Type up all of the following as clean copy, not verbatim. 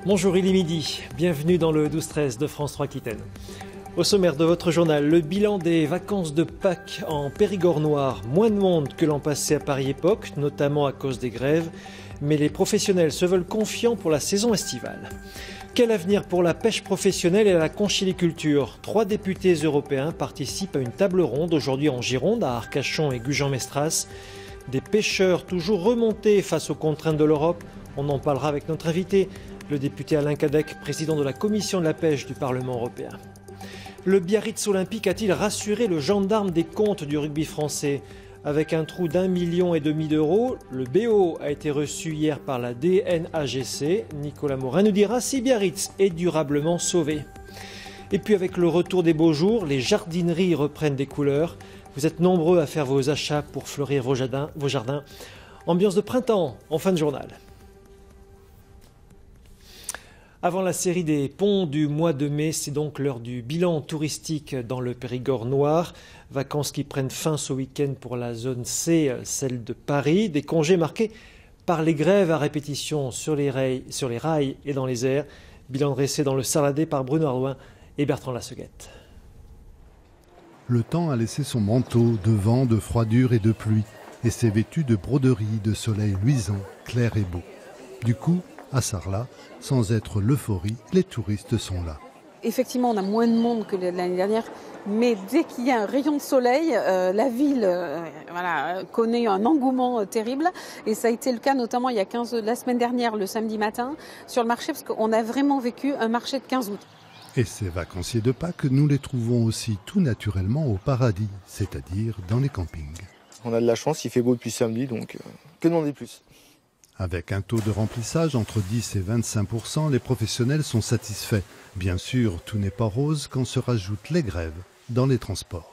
Bonjour, il est midi. Bienvenue dans le 12-13 de France 3 Aquitaine. Au sommaire de votre journal, le bilan des vacances de Pâques en Périgord noir. Moins de monde que l'an passé à Paris Époque, notamment à cause des grèves. Mais les professionnels se veulent confiants pour la saison estivale. Quel avenir pour la pêche professionnelle et la conchyliculture? 3 députés européens participent à une table ronde aujourd'hui en Gironde, à Arcachon et Gujan-Mestras. Des pêcheurs toujours remontés face aux contraintes de l'Europe. On en parlera avec notre invité, le député Alain Cadec, président de la commission de la pêche du Parlement européen. Le Biarritz olympique a-t-il rassuré le gendarme des comptes du rugby français? Avec un trou d'1,5 million d'euros, le BO a été reçu hier par la DNAGC. Nicolas Morin nous dira si Biarritz est durablement sauvé. Et puis avec le retour des beaux jours, les jardineries reprennent des couleurs. Vous êtes nombreux à faire vos achats pour fleurir vos jardins. Ambiance de printemps en fin de journal. Avant la série des ponts du mois de mai, c'est donc l'heure du bilan touristique dans le Périgord noir. Vacances qui prennent fin ce week-end pour la zone C, celle de Paris. Des congés marqués par les grèves à répétition sur les rails et dans les airs. Bilan dressé dans le Sarladais par Bruno Ardouin et Bertrand Lasseguette. Le temps a laissé son manteau de vent, de froidure et de pluie, et s'est vêtu de broderies, de soleil luisant, clair et beau. Du coup, à Sarlat, sans être l'euphorie, les touristes sont là. Effectivement, on a moins de monde que l'année dernière, mais dès qu'il y a un rayon de soleil, la ville connaît un engouement terrible. Et ça a été le cas notamment la semaine dernière, le samedi matin, sur le marché, parce qu'on a vraiment vécu un marché de 15 août. Et ces vacanciers de Pâques, nous les trouvons aussi tout naturellement au paradis, c'est-à-dire dans les campings. On a de la chance, il fait beau depuis samedi, donc que demander plus? Avec un taux de remplissage entre 10 et 25%, les professionnels sont satisfaits. Bien sûr, tout n'est pas rose quand se rajoutent les grèves dans les transports.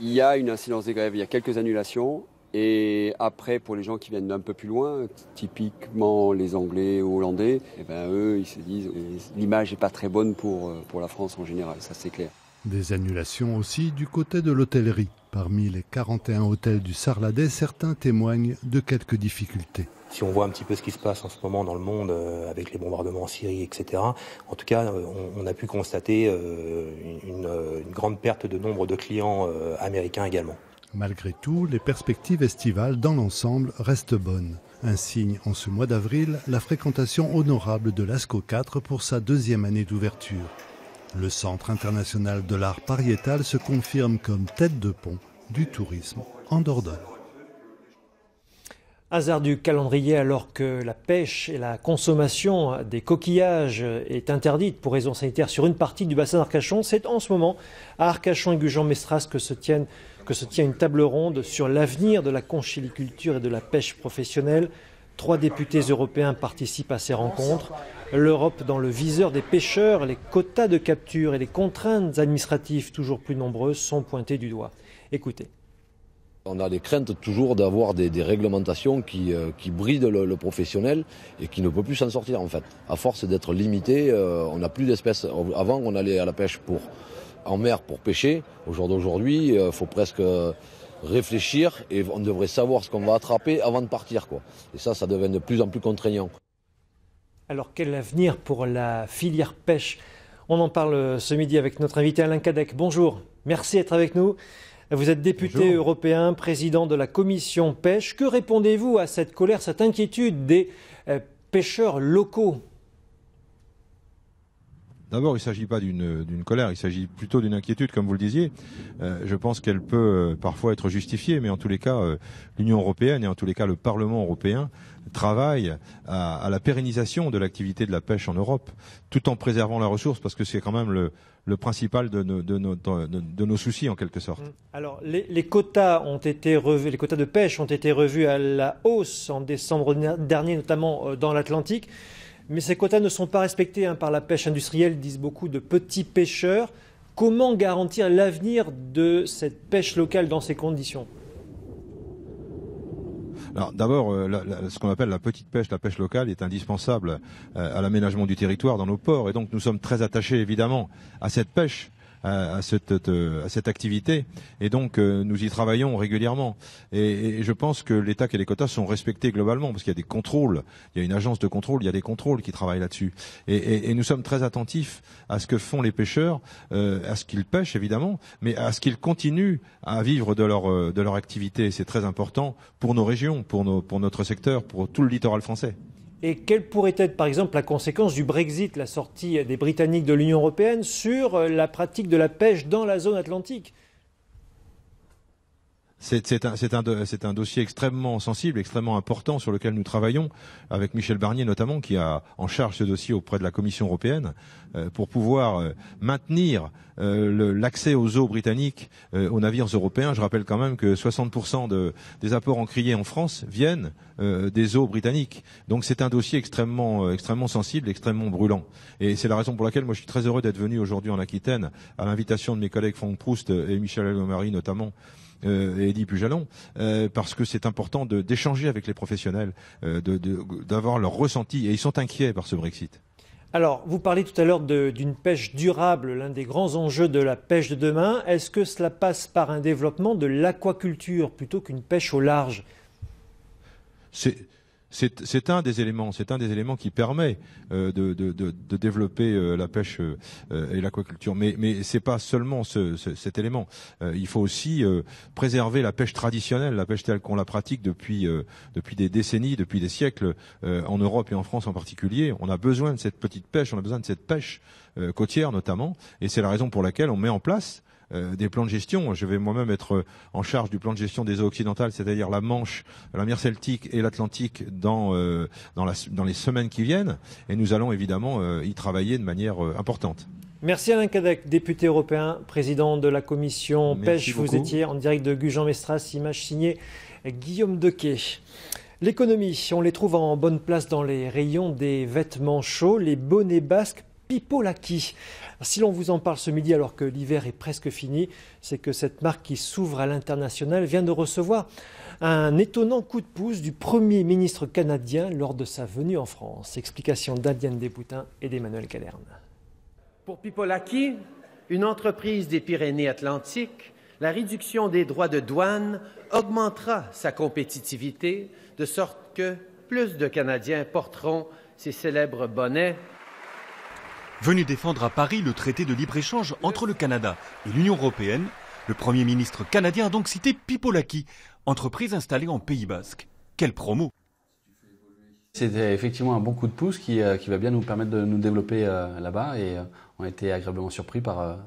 Il y a une incidence des grèves, il y a quelques annulations. Et après, pour les gens qui viennent d'un peu plus loin, typiquement les Anglais ou Hollandais, eux, ils se disent l'image n'est pas très bonne pour la France en général, ça c'est clair. Des annulations aussi du côté de l'hôtellerie. Parmi les 41 hôtels du Sarladais, certains témoignent de quelques difficultés. Si on voit un petit peu ce qui se passe en ce moment dans le monde avec les bombardements en Syrie, etc., en tout cas, on a pu constater une grande perte de nombre de clients américains également. Malgré tout, les perspectives estivales dans l'ensemble restent bonnes. Un signe en ce mois d'avril, la fréquentation honorable de l'ASCO 4 pour sa 2e année d'ouverture. Le Centre international de l'art pariétal se confirme comme tête de pont du tourisme en Dordogne. Hasard du calendrier, alors que la pêche et la consommation des coquillages est interdite pour raisons sanitaires sur une partie du bassin d'Arcachon, c'est en ce moment à Arcachon et Gujan-Mestras que se tient une table ronde sur l'avenir de la conchyliculture et de la pêche professionnelle. 3 députés européens participent à ces rencontres. L'Europe dans le viseur des pêcheurs, les quotas de capture et les contraintes administratives toujours plus nombreuses sont pointées du doigt. Écoutez. On a des craintes toujours d'avoir des réglementations qui brident le professionnel et qui ne peut plus s'en sortir en fait. À force d'être limité, on n'a plus d'espèces. Avant, on allait à la pêche en mer pour pêcher. Au jour d'aujourd'hui, il faut presque réfléchir et on devrait savoir ce qu'on va attraper avant de partir, quoi. Et ça devient de plus en plus contraignant. Alors quel avenir pour la filière pêche? On en parle ce midi avec notre invité Alain Cadec. Bonjour, merci d'être avec nous. Vous êtes député européen, président de la commission pêche. Que répondez-vous à cette colère, cette inquiétude des pêcheurs locaux? D'abord, il ne s'agit pas d'une colère, il s'agit plutôt d'une inquiétude, comme vous le disiez. Je pense qu'elle peut parfois être justifiée, mais en tous les cas, l'Union européenne et en tous les cas le Parlement européen travaillent à la pérennisation de l'activité de la pêche en Europe, tout en préservant la ressource, parce que c'est quand même le principal de nos soucis en quelque sorte. Alors les quotas ont été revus, les quotas de pêche ont été revus à la hausse en décembre dernier, notamment dans l'Atlantique. Mais ces quotas ne sont pas respectés par la pêche industrielle, disent beaucoup de petits pêcheurs. Comment garantir l'avenir de cette pêche locale dans ces conditions? Alors d'abord, ce qu'on appelle la petite pêche, la pêche locale, est indispensable à l'aménagement du territoire dans nos ports. Et donc nous sommes très attachés évidemment à cette pêche. à cette activité, et donc nous y travaillons régulièrement. Et je pense que les TAC et les quotas sont respectés globalement, parce qu'il y a des contrôles, il y a une agence de contrôle, il y a des contrôles qui travaillent là-dessus. Et nous sommes très attentifs à ce que font les pêcheurs, à ce qu'ils pêchent évidemment, mais à ce qu'ils continuent à vivre de leur activité. C'est très important pour nos régions, pour notre secteur, pour tout le littoral français. Et quelle pourrait être, par exemple, la conséquence du Brexit, la sortie des Britanniques de l'Union européenne, sur la pratique de la pêche dans la zone atlantique ? C'est un dossier extrêmement sensible, extrêmement important sur lequel nous travaillons avec Michel Barnier notamment, qui a en charge ce dossier auprès de la Commission européenne, pour pouvoir maintenir l'accès aux eaux britanniques aux navires européens. Je rappelle quand même que 60% des apports encriers en France viennent des eaux britanniques. Donc c'est un dossier extrêmement sensible, extrêmement brûlant. Et c'est la raison pour laquelle moi je suis très heureux d'être venu aujourd'hui en Aquitaine, à l'invitation de mes collègues Franck Proust et Michel Alliot-Marie notamment, et Eddie Pujalon, parce que c'est important d'échanger avec les professionnels, d'avoir leur ressenti, et ils sont inquiets par ce Brexit. Alors, vous parlez tout à l'heure d'une pêche durable, l'un des grands enjeux de la pêche de demain. Est-ce que cela passe par un développement de l'aquaculture plutôt qu'une pêche au large ? C'est un des éléments qui permet de développer la pêche et l'aquaculture. Mais c'est pas seulement cet élément. Il faut aussi préserver la pêche traditionnelle, la pêche telle qu'on la pratique depuis des décennies, depuis des siècles, en Europe et en France en particulier. On a besoin de cette petite pêche, on a besoin de cette pêche côtière notamment, et c'est la raison pour laquelle on met en place des plans de gestion. Je vais moi-même être en charge du plan de gestion des eaux occidentales, c'est-à-dire la Manche, la mer Celtique et l'Atlantique dans les semaines qui viennent, et nous allons évidemment y travailler de manière importante. Merci Alain Cadec, député européen, président de la commission pêche. Vous étiez en direct de Gujan-Mestras, image signée Guillaume Dequet. L'économie, on les trouve en bonne place dans les rayons des vêtements chauds, les bonnets basques Pipo Lucky. Si l'on vous en parle ce midi alors que l'hiver est presque fini, c'est que cette marque qui s'ouvre à l'international vient de recevoir un étonnant coup de pouce du Premier ministre canadien lors de sa venue en France. Explication d'Adiane Despoutin et d'Emmanuel Calerne. Pour Pipo Lucky, une entreprise des Pyrénées-Atlantiques, la réduction des droits de douane augmentera sa compétitivité de sorte que plus de Canadiens porteront ces célèbres bonnets. Venu défendre à Paris le traité de libre-échange entre le Canada et l'Union européenne, le Premier ministre canadien a donc cité Pipo Lucky, entreprise installée en Pays Basque. Quelle promo! C'était effectivement un bon coup de pouce qui va bien nous permettre de nous développer là-bas, et on a été agréablement surpris par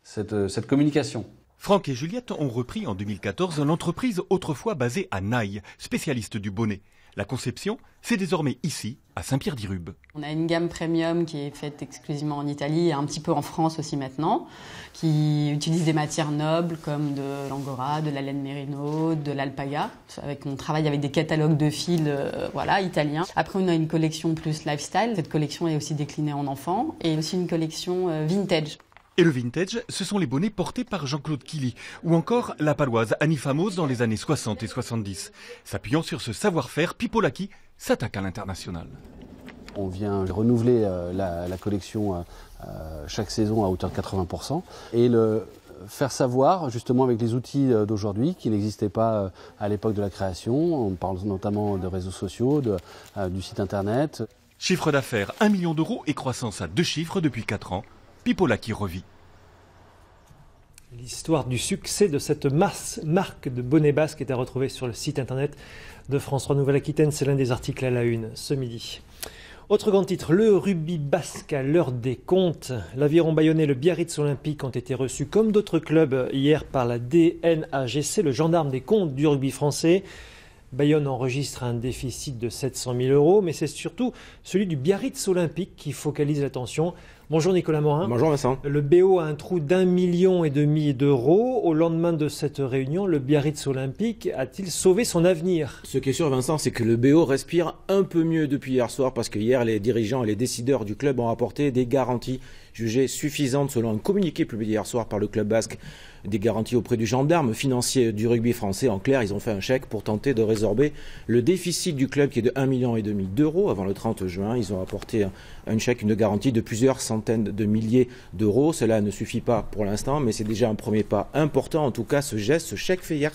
cette communication. Franck et Juliette ont repris en 2014 l'entreprise autrefois basée à Naï, spécialiste du bonnet. La conception, c'est désormais ici, à Saint-Pierre-d'Irube. On a une gamme premium qui est faite exclusivement en Italie et un petit peu en France aussi maintenant, qui utilise des matières nobles comme de l'angora, de la laine mérino, de l'alpaga. On travaille avec des catalogues de fils italiens. Après, on a une collection plus lifestyle. Cette collection est aussi déclinée en enfants, et aussi une collection vintage. Et le vintage, ce sont les bonnets portés par Jean-Claude Killy, ou encore la paloise Annie Famos dans les années 60 et 70. S'appuyant sur ce savoir-faire, Pipo Lucky s'attaque à l'international. On vient renouveler la collection chaque saison à hauteur de 80%, et le faire savoir justement avec les outils d'aujourd'hui qui n'existaient pas à l'époque de la création. On parle notamment de réseaux sociaux, du site internet. Chiffre d'affaires 1 million d'euros et croissance à 2 chiffres depuis 4 ans. Pipo Lucky revit. L'histoire du succès de cette marque de bonnets basques est à retrouver sur le site internet de France 3 Nouvelle-Aquitaine. C'est l'un des articles à la une ce midi. Autre grand titre, le rugby basque à l'heure des comptes. L'Aviron bayonnais et le Biarritz Olympique ont été reçus comme d'autres clubs hier par la DNAGC, le gendarme des comptes du rugby français. Bayonne enregistre un déficit de 700 000 euros, mais c'est surtout celui du Biarritz Olympique qui focalise l'attention. Bonjour Nicolas Morin. Bonjour Vincent. Le BO a un trou d'1,5 million d'euros. Au lendemain de cette réunion, le Biarritz Olympique a-t-il sauvé son avenir? Ce qui est sûr Vincent, c'est que le BO respire un peu mieux depuis hier soir, parce que hier les dirigeants et les décideurs du club ont apporté des garanties jugée suffisante selon un communiqué publié hier soir par le club basque, des garanties auprès du gendarme financier du rugby français. En clair, ils ont fait un chèque pour tenter de résorber le déficit du club qui est de 1,5 million d'euros avant le 30 juin. Ils ont apporté un chèque, une garantie de plusieurs centaines de milliers d'euros. Cela ne suffit pas pour l'instant, mais c'est déjà un premier pas important. En tout cas, ce geste, ce chèque fait hier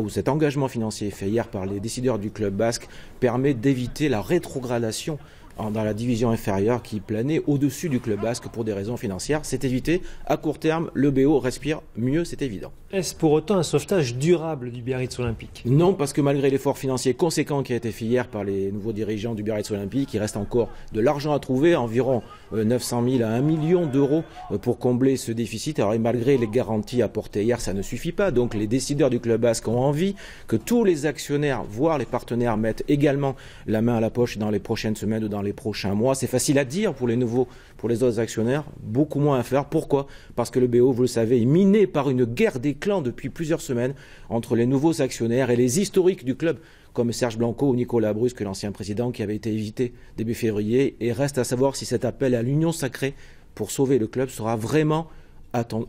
ou cet engagement financier fait hier par les décideurs du club basque permet d'éviter la rétrogradation dans la division inférieure qui planait au-dessus du club basque pour des raisons financières. C'est évité. À court terme, le BO respire mieux, c'est évident. Est-ce pour autant un sauvetage durable du Biarritz Olympique? Non, parce que malgré l'effort financier conséquent qui a été fait hier par les nouveaux dirigeants du Biarritz Olympique, il reste encore de l'argent à trouver, environ 900 000 à 1 million d'euros pour combler ce déficit. Alors, et malgré les garanties apportées hier, ça ne suffit pas. Donc les décideurs du club basque ont envie que tous les actionnaires, voire les partenaires, mettent également la main à la poche dans les prochaines semaines ou dans les prochains mois. C'est facile à dire pour les autres actionnaires, beaucoup moins à faire. Pourquoi? Parce que le BO, vous le savez, est miné par une guerre des clans depuis plusieurs semaines entre les nouveaux actionnaires et les historiques du club, comme Serge Blanco ou Nicolas Brusque, l'ancien président, qui avait été évité début février. Et reste à savoir si cet appel à l'union sacrée pour sauver le club sera vraiment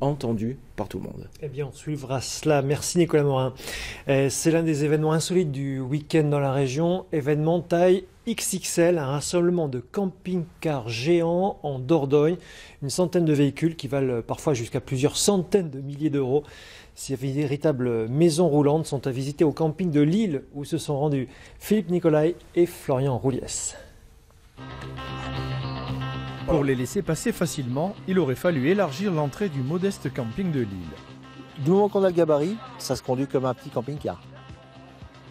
entendu par tout le monde. Eh bien, on suivra cela. Merci Nicolas Morin. C'est l'un des événements insolites du week-end dans la région. Événement taille XXL, un rassemblement de camping-cars géants en Dordogne. Une centaine de véhicules qui valent parfois jusqu'à plusieurs centaines de milliers d'euros. Ces véritables maisons roulantes sont à visiter au camping de Lille où se sont rendus Philippe Nicolai et Florian Rouliès. Pour les laisser passer facilement, il aurait fallu élargir l'entrée du modeste camping de Lille. Du moment qu'on a le gabarit, ça se conduit comme un petit camping-car.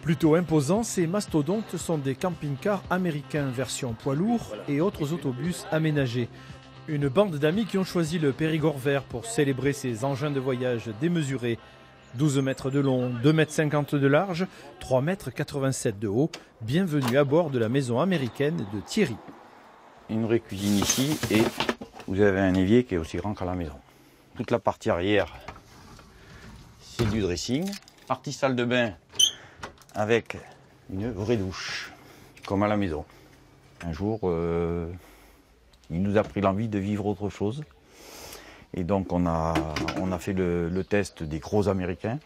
Plutôt imposants, ces mastodontes sont des camping-cars américains version poids lourd et autres autobus aménagés. Une bande d'amis qui ont choisi le Périgord vert pour célébrer ces engins de voyage démesurés. 12 mètres de long, 2,50 m de large, 3,87 m de haut. Bienvenue à bord de la maison américaine de Thierry. Une vraie cuisine ici et vous avez un évier qui est aussi grand qu'à la maison. Toute la partie arrière, c'est du dressing. Partie salle de bain avec une vraie douche, comme à la maison. Un jour, il nous a pris l'envie de vivre autre chose. Et donc on a fait le test des gros américains.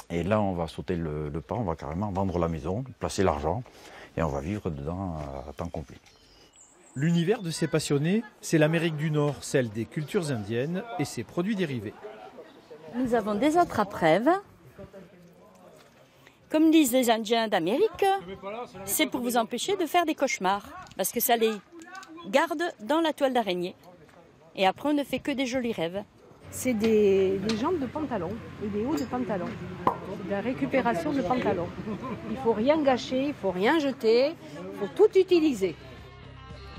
Et là, on va sauter le pas, on va carrément vendre la maison, placer l'argent et on va vivre dedans à temps complet. L'univers de ces passionnés, c'est l'Amérique du Nord, celle des cultures indiennes et ses produits dérivés. Nous avons des attrape-rêves. Comme disent les Indiens d'Amérique, c'est pour vous empêcher de faire des cauchemars, parce que ça les garde dans la toile d'araignée. Et après, on ne fait que des jolis rêves. C'est des jambes de pantalon et des hauts de pantalon. C'est de la récupération de pantalon. Il ne faut rien gâcher, il ne faut rien jeter, il faut tout utiliser.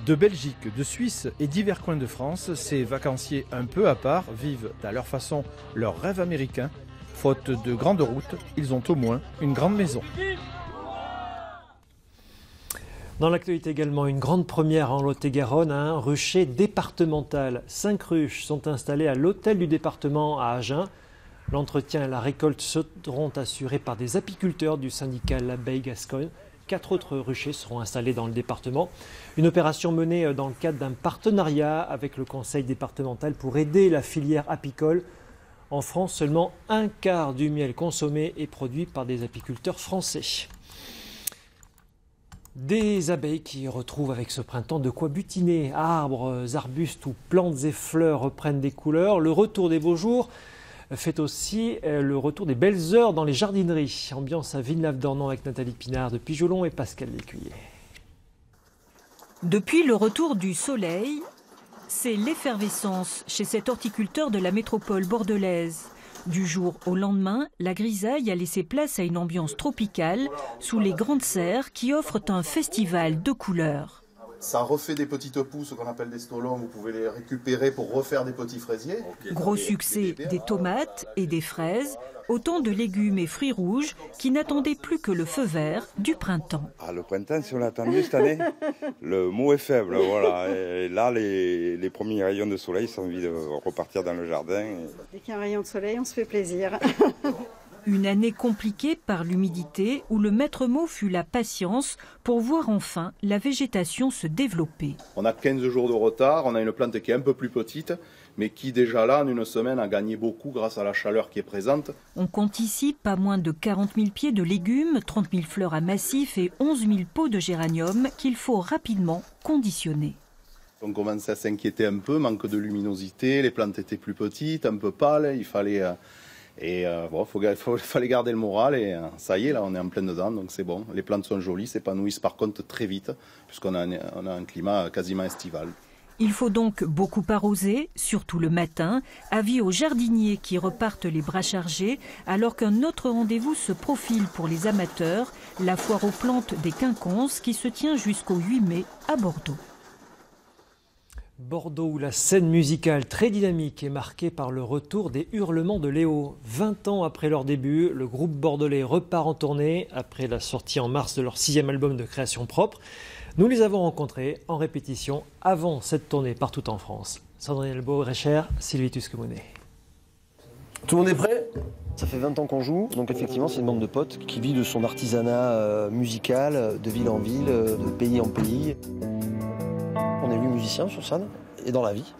De Belgique, de Suisse et divers coins de France, ces vacanciers un peu à part vivent à leur façon leur rêve américain. Faute de grandes routes, ils ont au moins une grande maison. Dans l'actualité également, une grande première en Lot-et-Garonne, un rucher départemental. 5 ruches sont installées à l'hôtel du département à Agen. L'entretien et la récolte seront assurés par des apiculteurs du syndicat L'Abeille Gascogne. 4 autres ruchers seront installés dans le département. Une opération menée dans le cadre d'un partenariat avec le conseil départemental pour aider la filière apicole. En France, seulement un quart du miel consommé est produit par des apiculteurs français. Des abeilles qui retrouvent avec ce printemps de quoi butiner. Arbres, arbustes ou plantes et fleurs reprennent des couleurs. Le retour des beaux jours fait aussi le retour des belles heures dans les jardineries. Ambiance à Villeneuve-d'Ornon avec Nathalie Pinard de Pijolon et Pascal Lécuyer. Depuis le retour du soleil, c'est l'effervescence chez cet horticulteur de la métropole bordelaise. Du jour au lendemain, la grisaille a laissé place à une ambiance tropicale sous les grandes serres qui offrent un festival de couleurs. Ça refait des petites pousses qu'on appelle des stolons, vous pouvez les récupérer pour refaire des petits fraisiers. Gros succès des tomates et des fraises, autant de légumes et fruits rouges qui n'attendaient plus que le feu vert du printemps. Ah, le printemps, si on l'attendait cette année, le mot est faible, voilà. Et là, les premiers rayons de soleil, ça a envie de repartir dans le jardin. Dès qu'il y a un rayon de soleil, on se fait plaisir. Une année compliquée par l'humidité où le maître mot fut la patience pour voir enfin la végétation se développer. On a 15 jours de retard, on a une plante qui est un peu plus petite, mais qui déjà là, en une semaine, a gagné beaucoup grâce à la chaleur qui est présente. On compte ici pas moins de 40 000 pieds de légumes, 30 000 fleurs à massif et 11 000 pots de géranium qu'il faut rapidement conditionner. On commençait à s'inquiéter un peu, manque de luminosité, les plantes étaient plus petites, un peu pâles, il fallait... fallait garder le moral et ça y est, là on est en plein dedans, donc c'est bon. Les plantes sont jolies, s'épanouissent par contre très vite, puisqu'on a un climat quasiment estival. Il faut donc beaucoup arroser, surtout le matin. Avis aux jardiniers qui repartent les bras chargés, alors qu'un autre rendez-vous se profile pour les amateurs, la foire aux plantes des Quinconces qui se tient jusqu'au 8 mai à Bordeaux. Bordeaux, où la scène musicale très dynamique est marquée par le retour des Hurlements de Léo. 20 ans après leur début, le groupe bordelais repart en tournée après la sortie en mars de leur 6e album de création propre. Nous les avons rencontrés en répétition avant cette tournée partout en France. Sandrine Elbeau-Recher, Sylvie Tusquemonet. Tout le monde est prêt ? Ça fait 20 ans qu'on joue, donc effectivement c'est une bande de potes qui vit de son artisanat musical, de ville en ville, de pays en pays. On est 8 musiciens sur scène et dans la vie.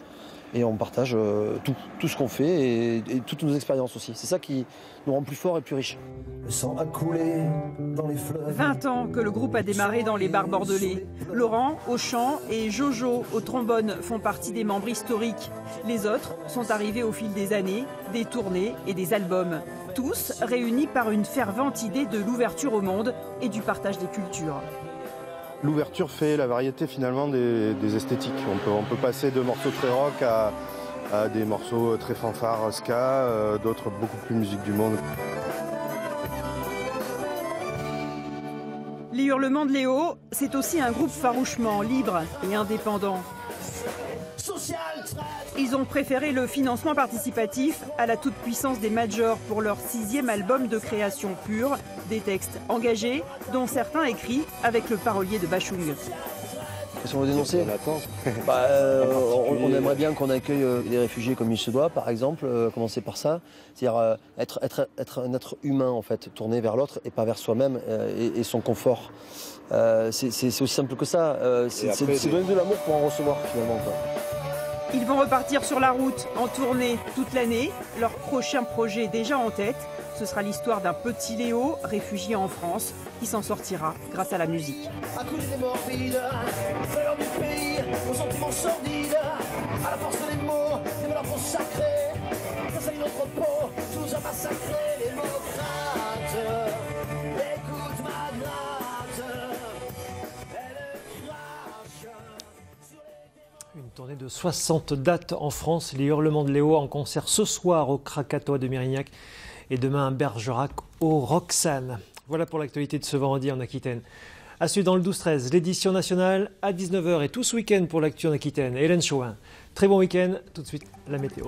Et on partage tout ce qu'on fait et toutes nos expériences aussi. C'est ça qui nous rend plus forts et plus riches. Le sang a coulé dans les fleuves. 20 ans que le groupe a démarré dans les bars bordelais. Laurent au chant et Jojo au trombone font partie des membres historiques. Les autres sont arrivés au fil des années, des tournées et des albums. Tous réunis par une fervente idée de l'ouverture au monde et du partage des cultures. L'ouverture fait la variété finalement des esthétiques. On peut passer de morceaux très rock à des morceaux très fanfares, ska, d'autres beaucoup plus musique du monde. Les Hurlements de Léo, c'est aussi un groupe farouchement libre et indépendant. Ils ont préféré le financement participatif à la toute-puissance des majors pour leur 6e album de création pure, des textes engagés, dont certains écrits avec le parolier de Bachung. Qu'est-ce qu'on veut dénoncer ? On aimerait bien qu'on accueille les réfugiés comme il se doit, par exemple, commencer par ça. C'est-à-dire être un être humain, en fait, tourné vers l'autre et pas vers soi-même et son confort. C'est aussi simple que ça. C'est donner de l'amour pour en recevoir, finalement, quoi. Ils vont repartir sur la route, en tournée toute l'année. Leur prochain projet déjà en tête, ce sera l'histoire d'un petit Léo, réfugié en France, qui s'en sortira grâce à la musique. À coups des morbides, fleurs du pays, aux sentiments sordides, à la force des mots, des mélanges sacrés, ça salit notre peau, tout nous a massacré, les démocrates. Écoute ma gratte, elle crache. Une tournée de 60 dates en France. Les Hurlements de Léo en concert ce soir au Krakatoa de Mérignac et demain à Bergerac au Roxane. Voilà pour l'actualité de ce vendredi en Aquitaine. À suivre dans le 12-13, l'édition nationale à 19h et tout ce week-end pour l'actu en Aquitaine. Hélène Chauvin. Très bon week-end. Tout de suite, la météo.